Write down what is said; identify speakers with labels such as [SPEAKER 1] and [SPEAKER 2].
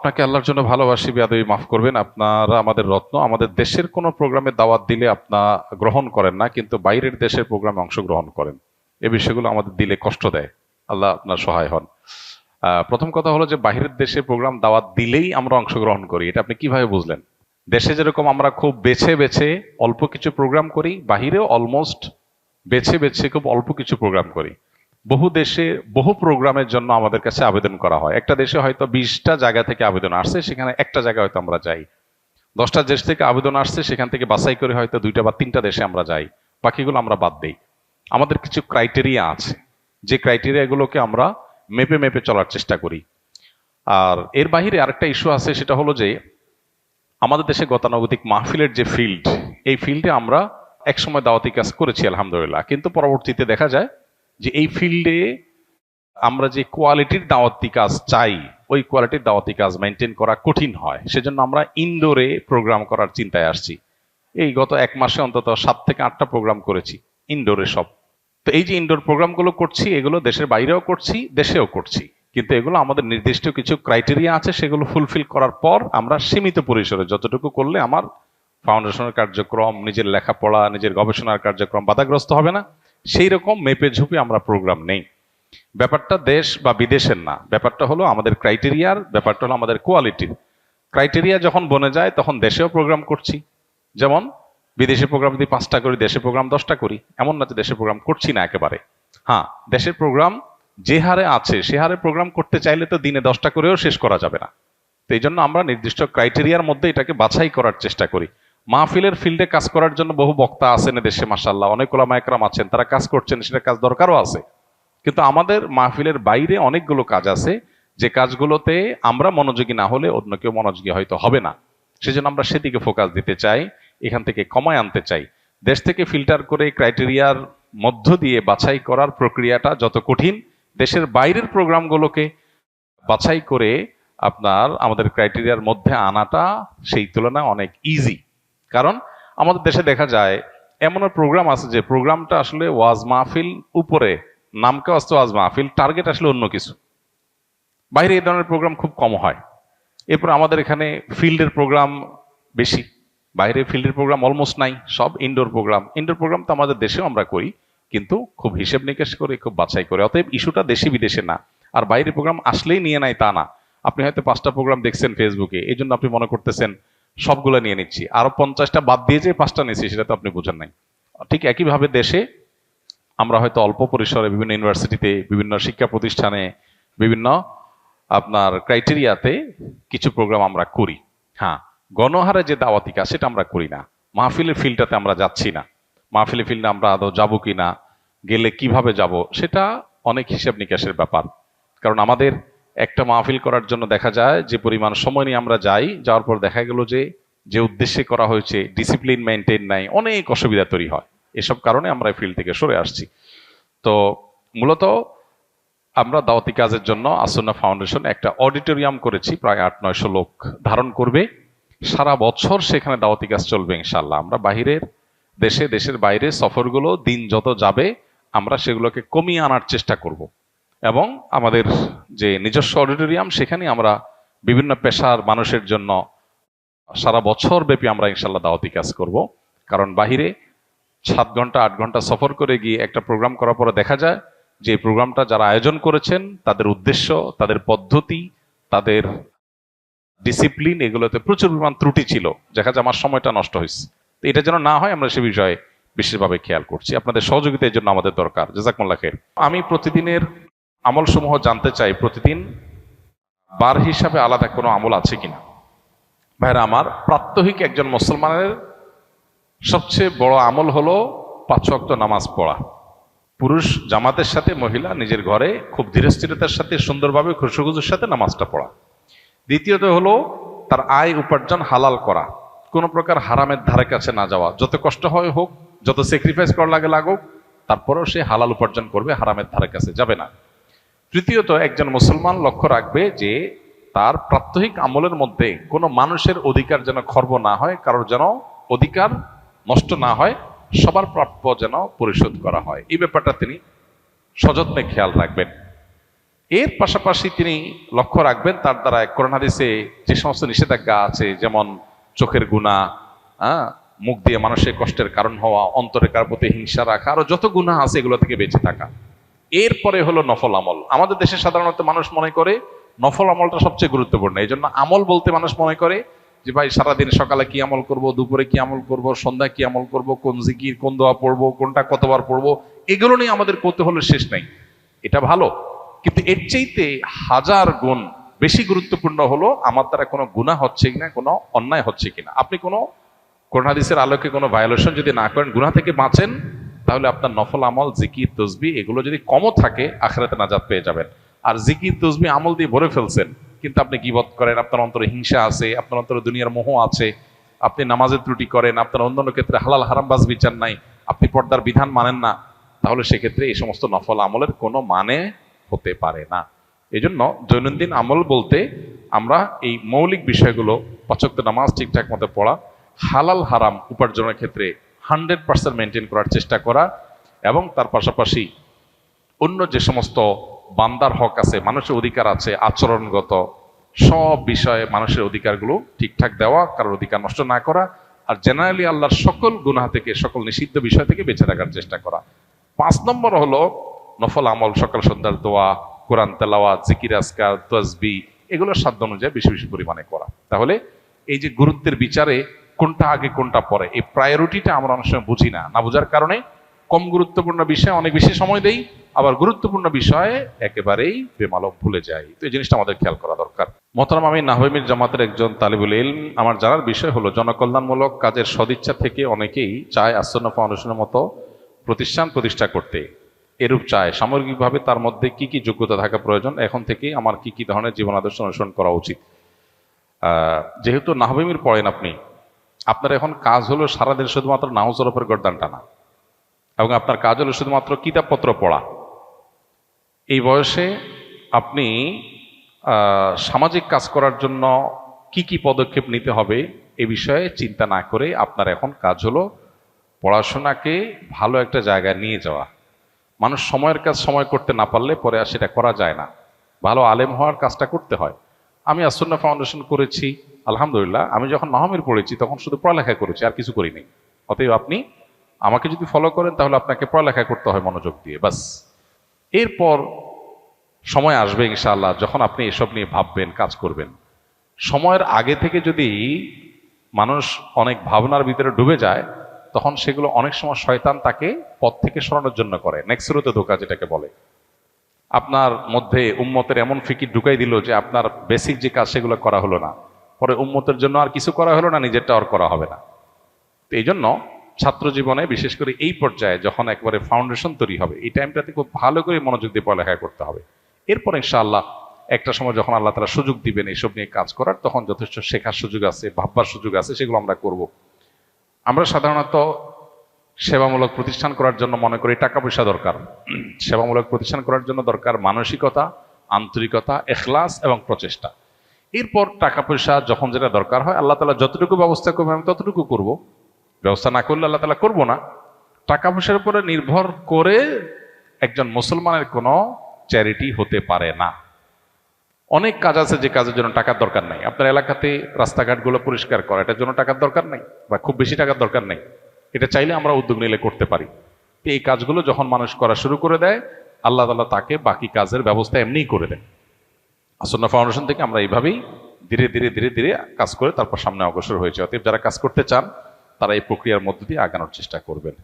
[SPEAKER 1] আপনাকে আল্লাহর জন্য ভালোবাসি, বেয়াদবি মাফ করবেন। আপনারা আমাদের রত্ন। আমাদের দেশের কোনো প্রোগ্রামে দাওয়াত দিলে আপনারা গ্রহণ করেন না, কিন্তু বাইরের দেশের প্রোগ্রামে অংশগ্রহণ করেন। এই বিষয়গুলো আমাদের দিলে কষ্ট দেয়। আল্লাহ আপনার সহায় হন। প্রথম কথা হলো যে বাইরের দেশে প্রোগ্রাম দাওয়াত দিলেই আমরা অংশগ্রহণ করি, এটা আপনি কিভাবে বুঝলেন? দেশে যেরকম আমরা খুব বেছে বেছে অল্প কিছু প্রোগ্রাম করি, বাহিরেও অলমোস্ট বেছে বেছে খুব অল্প কিছু প্রোগ্রাম করি। বহু দেশে বহু প্রোগ্রামের জন্য আমাদের কাছে আবেদন করা হয়। একটা দেশে হয়তো 20টা জায়গা থেকে আবেদন আসছে, সেখানে একটা জায়গায় হয়তো আমরা যাই। 10টা দেশ থেকে আবেদন আসছে, সেখান থেকে বাছাই করে হয়তো 2টা বা 3টা দেশে আমরা যাই, বাকিগুলো আমরা বাদ দেই। আমাদের কিছু ক্রাইটেরিয়া আছে, যে ক্রাইটেরিয়াগুলোকে আমরা মেপে মেপে চলার চেষ্টা করি। আর এর বাইরে আরেকটা ইস্যু আছে, সেটা হলো যে আমাদের দেশে গতানুগতিক মাহফিলের যে ফিল্ড, এই ফিল্ডে আমরা একসময় দাওয়াতি কাজ করেছি আলহামদুলিল্লাহ, কিন্তু পরবর্তীতে দেখা যায় যে এই ফিল্ডে আমরা যে কোয়ালিটির দাওয়াতি কাজ চাই, ওই কোয়ালিটির দাওয়াতি কাজ মেনটেন করা কঠিন হয়। সেজন্য আমরা ইনডোরে প্রোগ্রাম করার চিন্তায় আসছি। এই গত 1 মাসে অন্তত 7 থেকে 8টা প্রোগ্রাম করেছি ইনডোরে সব। তো এই যে ইনডোর প্রোগ্রামগুলো করছি, এগুলো দেশের বাইরেও করছি, দেশেও করছি, কিন্তু এগুলো আমাদের নির্দিষ্ট কিছু ক্রাইটেরিয়া আছে, সেগুলো ফুলফিল করার পর আমরা সীমিত পরিসরে যতটুকু করলে আমার ফাউন্ডেশনের কার্যক্রম, নিজের লেখাপড়া, নিজের গবেষণার কার্যক্রম বাধাগ্রস্ত হবে না, সেই রকম মেপে ঝুঁকে আমরা প্রোগ্রাম নেই। ব্যাপারটা দেশ বা বিদেশের না, ব্যাপারটা হলো আমাদের ক্রাইটেরিয়ার, ব্যাপারটা হলো আমাদের কোয়ালিটির। ক্রাইটেরিয়া যখন বনে যায় তখন দেশেও প্রোগ্রাম করছি। যেমন বিদেশে প্রোগ্রাম যদি 5টা করি, দেশে প্রোগ্রাম 10টা করি, এমন না যে দেশে প্রোগ্রাম করছি না একেবারে। হ্যাঁ, দেশের প্রোগ্রাম যে হারে আছে সে হারে প্রোগ্রাম করতে চাইলে তো দিনে 10টা করেও শেষ করা যাবে না। তো এই জন্য আমরা নির্দিষ্ট ক্রাইটেরিয়ার মধ্যে এটাকে বাছাই করার চেষ্টা করি। মাহফিলের ফিল্ডে কাজ করার জন্য বহু বক্তা আছেন দেশে, মাশাআল্লাহ, অনেক ওলামা একরাম আছেন, তারা কাজ করছেন, সেটা কাজ দরকারও আছে। কিন্তু আমাদের মাহফিলের বাইরে অনেকগুলো কাজ আছে, যে কাজগুলোতে আমরা মনোযোগী না হলে অন্য কেউ মনোযোগী হয়তো হবে না। সেজন্য আমরা সেদিকে ফোকাস দিতে চাই, এখান থেকে কমায় আনতে চাই। দেশ থেকে ফিল্টার করে ক্রাইটেরিয়ার মধ্য দিয়ে বাছাই করার প্রক্রিয়াটা যত কঠিন, দেশের বাইরের প্রোগ্রামগুলোকে বাছাই করে আপনার আমাদের ক্রাইটেরিয়ার মধ্যে আনাটা সেই তুলনায় অনেক ইজি। কারণ আমাদের দেশে দেখা যায় এমন প্রোগ্রাম আছে যে প্রোগ্রামটা আসলে ওয়াজ মাহফিল, উপরে নামকে আসতে ওয়াজ মাহফিল, টার্গেট আসলে অন্য কিছু। বাইরে এই ধরনের প্রোগ্রাম খুব কম হয়। এরপর আমাদের এখানে ফিল্ডের প্রোগ্রাম বেশি, বাইরে ফিল্ডের প্রোগ্রাম অলমোস্ট নাই, সব ইনডোর প্রোগ্রাম। ইনডোর প্রোগ্রাম তো আমাদের দেশেও আমরা করি, কিন্তু খুব হিসেব নিকেশ করে, খুব বাছাই করে। অতএব ইস্যুটা দেশি বিদেশে না। আর বাইরের প্রোগ্রাম আসলেই নিয়ে নাই তা না। আপনি হয়তো 5টা প্রোগ্রাম দেখছেন ফেসবুকে, এই জন্য আপনি মনে করতেছেন সবগুলো নিয়ে নিচ্ছি, আরো 50টা বাদ দিয়ে যে 5টা নিচ্ছি, সেটা তো আপনি বুঝেন নাই। ঠিক একইভাবে দেশে আমরা হয়তো অল্প পরিসরে বিভিন্ন ইউনিভার্সিটিতে, বিভিন্ন শিক্ষা প্রতিষ্ঠানে, বিভিন্ন আপনার ক্রাইটেরিয়াতে কিছু প্রোগ্রাম আমরা করি। হ্যাঁ, গণহারে যে দাওয়াতি কাজ সেটা আমরা করি না। মাহফিলের ফিল্ডটাতে আমরা যাচ্ছি না। মাহফিলের ফিল্ডে আমরা আদৌ যাবো কিনা, গেলে কিভাবে যাব, সেটা অনেক হিসাব নিকাশের ব্যাপার। কারণ আমাদের একটা মাহফিল করার জন্য দেখা যায় যে পরিমাণ সময় নিয়ে আমরা যাই, যাওয়ার পর দেখা গেল যে যে উদ্দেশ্যে করা হয়েছে ডিসিপ্লিন মেনটেন নাই, অনেক অসুবিধা তৈরি হয়। এসব কারণে আমরা এই ফিল্ড থেকে সরে আসছি। তো মূলত আমরা দাওয়াতি কাজের জন্য আসুন্নাহ ফাউন্ডেশন একটা অডিটোরিয়াম করেছি, প্রায় 800-900 লোক ধারণ করবে। সারা বছর সেখানে দাওয়াতি কাজ চলবে ইনশাআল্লাহ। আমরা বাহিরের দেশে, দেশের বাইরে সফরগুলো দিন যত যাবে আমরা সেগুলোকে কমিয়ে আনার চেষ্টা করব। এবং আমাদের যে নিজস্ব অডিটোরিয়াম, সেখানে আমরা বিভিন্ন পেশার মানুষের জন্য সারা বছর ব্যাপী আমরা ইনশাআল্লাহ দাওয়াতি কাজ করব। কারণ বাহিরে 7 ঘন্টা 8 ঘন্টা সফর করে গিয়ে একটা প্রোগ্রাম করার পরে দেখা যায় যে প্রোগ্রামটা যারা আয়োজন করেছেন তাদের উদ্দেশ্য, তাদের পদ্ধতি, তাদের ডিসিপ্লিন, এগুলোতে প্রচুর পরিমাণ ত্রুটি ছিল। দেখা যায় আমার সময়টা নষ্ট হয়েছে। তো এটা যেন না হয় আমরা সে বিষয়ে বিশেষভাবে খেয়াল করছি। আপনাদের সহযোগিতা এই জন্য আমাদের দরকার। জাযাকুমুল্লাহ খাইর। আমি প্রতিদিনের আমল সমূহ জানতে চাই, প্রতিদিন বার হিসাবে আলাদা কোনো আমল আছে কিনা। ভাইরা আমার, প্রাত্যহিক একজন মুসলমানের সবচেয়ে বড় আমল হলো 5 ওয়াক্ত নামাজ পড়া। পুরুষ জামাতের সাথে, মহিলা নিজের ঘরে খুব ধীরস্থিরতার সাথে সুন্দরভাবে খুশুখুজুর সাথে নামাজটা পড়া। দ্বিতীয়ত হলো তার আয় উপার্জন হালাল করা, কোনো প্রকার হারামের ধারে কাছে না যাওয়া। যত কষ্ট হয় হোক, যত স্যাক্রিফাইস করা লাগে লাগুক, তারপরেও সে হালাল উপার্জন করবে, হারামের ধারে কাছে যাবে না। তৃতীয়ত একজন মুসলমান লক্ষ্য রাখবে যে তার প্রাত্যহিক আমলের মধ্যে কোনো মানুষের অধিকার যেন খর্ব না হয়, কারোর যেন অধিকার নষ্ট না হয়, সবার প্রাপ্য যেন পরিশোধ করা হয়। এই ব্যাপারটা তিনি সযত্নে খেয়াল রাখবেন। এর পাশাপাশি তিনি লক্ষ্য রাখবেন তার দ্বারা কোরআন হাদিসে যে সমস্ত নিষেধাজ্ঞা আছে, যেমন চোখের গুনাহ, মুখ দিয়ে মানুষের কষ্টের কারণ হওয়া, অন্তরে কার প্রতি হিংসা রাখা, আরো যত গুনাহ আছে এগুলো থেকে বেঁচে থাকা। এরপরে হলো নফল আমল। আমাদের দেশে সাধারণত মানুষ মনে করে নফল আমলটা সবচেয়ে গুরুত্বপূর্ণ। এই জন্য আমল বলতে মানুষ মনে করে যে ভাই সারাদিন সকালে কি আমল করব, দুপুরে কি আমল করব, সন্ধ্যায় কি আমল করব, কোন জিকির, কোন দোয়া পড়বো, কোনটা কতবার পড়বো, এগুলো নিয়ে আমাদের কৌতূহলের শেষ নেই। এটা ভালো, কিন্তু এর চাইতে হাজার গুণ বেশি গুরুত্বপূর্ণ হলো আমার দ্বারা কোনো গুনাহ হচ্ছে কিনা, কোনো অন্যায় হচ্ছে কিনা। আপনি কোনো কোরআন হাদিসের আলোকে কোনো ভায়োলেশন যদি না করেন, গুনাহ থেকে বাঁচেন, তাহলে আপনার নফল আমল, জিকির, তসবিহ এগুলো যদি কমও থাকে, আখিরাতে নাজাত পেয়ে যাবেন। আর জিকির, তসবিহ, আমল দিয়ে ভরে ফেলছেন, কিন্তু আপনি গীবত করেন, আপনার অন্তরে হিংসা আছে, আপনার অন্তরে দুনিয়ার মোহ আছে, আপনি নামাজের ত্রুটি করেন, আপনার অন্যান্য ক্ষেত্রে হালাল হারামবাজ বিচার নাই, আপনি পর্দার বিধান মানেন না, তাহলে সেক্ষেত্রে এই সমস্ত নফল আমলের কোনো মানে হতে পারে না। এই জন্য দৈনন্দিন আমল বলতে আমরা এই মৌলিক বিষয়গুলো, ৫ ওয়াক্ত নামাজ ঠিকঠাক মতো পড়া, হালাল হারাম উপার্জনের ক্ষেত্রে 100% মেনটেন করার চেষ্টা করা, এবং তার পাশাপাশি অন্য যে সমস্ত বান্দার হক আছে, মানুষের অধিকার আছে, আচরণগত সব বিষয়ে মানুষের অধিকারগুলো ঠিকঠাক দেওয়া, কারোর অধিকার নষ্ট না করা, আর জেনারেলি আল্লাহর সকল গুনাহ থেকে, সকল নিষিদ্ধ বিষয় থেকে বেঁচে থাকার চেষ্টা করা। 5 নম্বর হলো নফল আমল, সকাল সন্ধ্যার দোয়া, কোরআন তেলাওয়াত, জিকির, আজকার, তাসবিহ এগুলোর সাধ্য অনুযায়ী বেশি বেশি পরিমাণে করা। তাহলে এই যে গুরুত্বের বিচারে কোনটা আগে কোনটা পরে, এই প্রায়োরিটিটা আমরা অনেক সময় বুঝি না। না বোঝার কারণে কম গুরুত্বপূর্ণ বিষয়ে অনেক বেশি সময় দেই, আবার গুরুত্বপূর্ণ বিষয়ে একেবারেই বেমালক ভুলে যাই। তো এই জিনিসটা আমাদের খেয়াল করা দরকার। মোহতারাম, আমি নাহওয়ামীর জামাতের একজন তালিবুল ইলম। আমার জানার বিষয় হলো, জনকল্যাণমূলক কাজের সদিচ্ছা থেকে অনেকেই চায় আসন্না ফাউন্ডেশনের মতো প্রতিষ্ঠান প্রতিষ্ঠা করতে। এরূপ চায়, সামগ্রিকভাবে তার মধ্যে কি কি যোগ্যতা থাকা প্রয়োজন, এখন থেকে আমার কি কি ধরনের জীবন আদর্শ অনুসরণ করা উচিত? যেহেতু নাহওয়ামীর পড়েন আপনি, আপনার এখন কাজ হলো সারাদিন শুধুমাত্র নাউজের উপর গর্দান টানা, এবং আপনার কাজ হলো শুধুমাত্র কিতাবপত্র পড়া। এই বয়সে আপনি সামাজিক কাজ করার জন্য কি কি পদক্ষেপ নিতে হবে এ বিষয়ে চিন্তা না করে আপনার এখন কাজ হলো পড়াশোনাকে ভালো একটা জায়গায় নিয়ে যাওয়া। মানুষ সময়ের কাজ সময় করতে না পারলে পরে আর সেটা করা যায় না। ভালো আলেম হওয়ার কাজটা করতে হয়। আমি আসন্না ফাউন্ডেশন করেছি, আলহামদুলিল্লাহ। আমি যখন নাহওয়ামীর পড়েছি তখন শুধু পড়ালেখা করেছি, আর কিছু করিনি। অতএব আপনি আমাকে যদি ফলো করেন তাহলে আপনাকে পড়ালেখা করতে হয় মনোযোগ দিয়ে, বাস। এরপর সময় আসবে ইনশাআল্লাহ যখন আপনি এসব নিয়ে ভাববেন, কাজ করবেন। সময়ের আগে থেকে যদি মানুষ অনেক ভাবনার ভিতরে ডুবে যায়, তখন সেগুলো অনেক সময় শয়তান তাকে পথ থেকে সরানোর জন্য করে, নেক্সরোতে ধোঁকা যেটাকে বলে। আপনার মধ্যে উম্মতের এমন ফিকির ঢুকাই দিল যে আপনার বেসিক যে কাজ সেগুলো করা হলো না, পরে উম্মতের জন্য আর কিছু করা হলো না, নিজেরটা আর করা হবে না। তো এই জন্য ছাত্র জীবনে, বিশেষ করে এই পর্যায়ে যখন একবারে ফাউন্ডেশন তৈরি হবে, এই টাইমটাতে খুব ভালো করে মনোযোগ দিয়ে পড়ালেখা করতে হবে। এরপর ইনশাআল্লাহ একটা সময় যখন আল্লাহ তাআলা সুযোগ দিবেন এইসব নিয়ে কাজ করার, তখন যথেষ্ট শেখার সুযোগ আছে, ভাববার সুযোগ আছে, সেগুলো আমরা করব। আমরা সাধারণত সেবামূলক প্রতিষ্ঠান করার জন্য মনে করি টাকা পয়সা দরকার। সেবামূলক প্রতিষ্ঠান করার জন্য দরকার মানসিকতা, আন্তরিকতা, এখলাস এবং প্রচেষ্টা। এরপর টাকা পয়সা যখন যেটা দরকার হয়, আল্লাহ তাআলা যতটুকু ব্যবস্থা করবে আমি ততটুকু করব। ব্যবস্থা না করলে আল্লাহ তাআলা করবো না। টাকা পয়সার উপরে নির্ভর করে একজন মুসলমানের কোনো চ্যারিটি হতে পারে না। অনেক কাজ আছে যে কাজের জন্য টাকার দরকার নাই। আপনার এলাকাতে রাস্তাঘাটগুলো পরিষ্কার করা, এটার জন্য টাকার দরকার নেই, বা খুব বেশি টাকার দরকার নেই। এটা চাইলে আমরা উদ্যোগ নিলে করতে পারি। তো এই কাজগুলো যখন মানুষ করা শুরু করে দেয়, আল্লাহ তাআলা তাকে বাকি কাজের ব্যবস্থা এমনিই করে দেয়। আসন্না ফাউন্ডেশন থেকে আমরা এইভাবেই ধীরে ধীরে ধীরে ধীরে কাজ করে তারপর সামনে অগ্রসর হয়েছে। অতএব যারা কাজ করতে চান তারা এই প্রক্রিয়ার মধ্য দিয়ে আগানোর চেষ্টা করবেন।